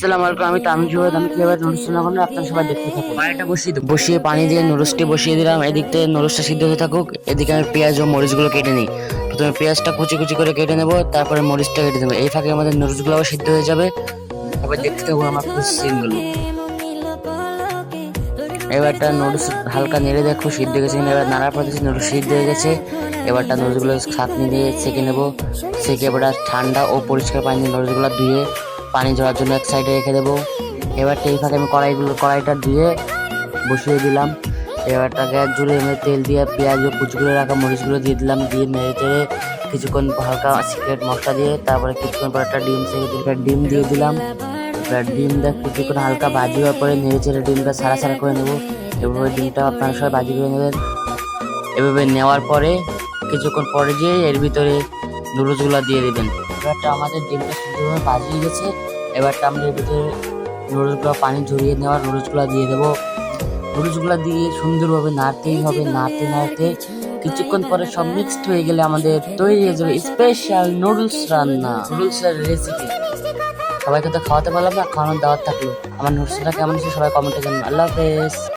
আসসালামু আলাইকুম, আমি তামিম জুবাইর। আমি কিভাবে নুডলস রান্না করবো আপনারা সবাই দেখতে থাকুন। পানিটা বসিয়ে পানি দিয়ে নুডলসটি বসিয়ে দিলাম। এদিক থেকে নুডলসটা সিদ্ধ হতে থাকুক, এদিকে আমি পেঁয়াজ ও মরিচগুলো কেটে নিই। প্রথমে পেঁয়াজটা কুচি কুচি করে কেটে নেবো, তারপরে মরিচটা কেটে নেবো। এই ফাঁকে আমাদের নুডলসগুলো সিদ্ধ হয়ে যাবে। তারপর দেখতে থাকুন আমার প্রসেসিংগুলো। এবারটা নুডলস হালকা নেড়ে দেখো সিদ্ধ হয়ে গেছে কিনা। এবার নাড়ার পর নুডলস সিদ্ধ হয়ে গেছে। এবারটা নুডলসগুলো ছাঁকনি দিয়ে সেঁকে নেবো। সেঁকে এবার ঠান্ডা ও পরিষ্কার পানি দিয়ে নুডলসগুলো ধুয়ে পানি ঝরার জন্য এক সাইডে রেখে দেবো। এবারটা এই ফাঁকে আমি কড়াইটা ধুয়ে বসিয়ে দিলাম। এবারটা গ্যাস জুড়ে আমি তেল দিয়ে পেঁয়াজ ও কুচি করে রাখা মরিচগুলো দিয়ে দিলাম। দিয়ে নেড়ে চেড়ে কিছুক্ষণ হালকা সিক্রেট মশলা দিয়ে তারপরে কিছুক্ষণ পর একটা ডিম দিয়ে দিলাম। এবার ডিমটা কিছুক্ষণ হালকা ভাজি হওয়ার পরে নেড়ে চেড়ে ডিমটা সারা করে নেবো। এভাবে ডিমটা আপনারা সবাই ভাজি করে নেবেন। এভাবে নেওয়ার পরে কিছুক্ষণ পরে গিয়ে এর ভিতরে নুডলসগুলো দিয়ে দেবেন। এবারটা আমাদের ডিমটা সুন্দরভাবে ভাজি গেছে। এবারটা আমরা এর ভিতরে নুডলসগুলো পানি ঝরিয়ে নেওয়ার নুডলসগুলো দিয়ে দেবো। নুডলসগুলো দিয়ে সুন্দরভাবে নাড়তেই হবে। নাড়তে কিছুক্ষণ পরে সব মিক্সড হয়ে গেলে আমাদের তৈরি হয়ে যাবে স্পেশাল নুডলস রান্না, নুডলসের রেসিপি। সবাইকে তো খাওয়াতে পারলাম না, খাওয়ানোর দাওয়াত থাকলো। আমার নুডলসটা কেমন হচ্ছে সবাই কমেন্টে জানান। আল্লাহ হাফেজ।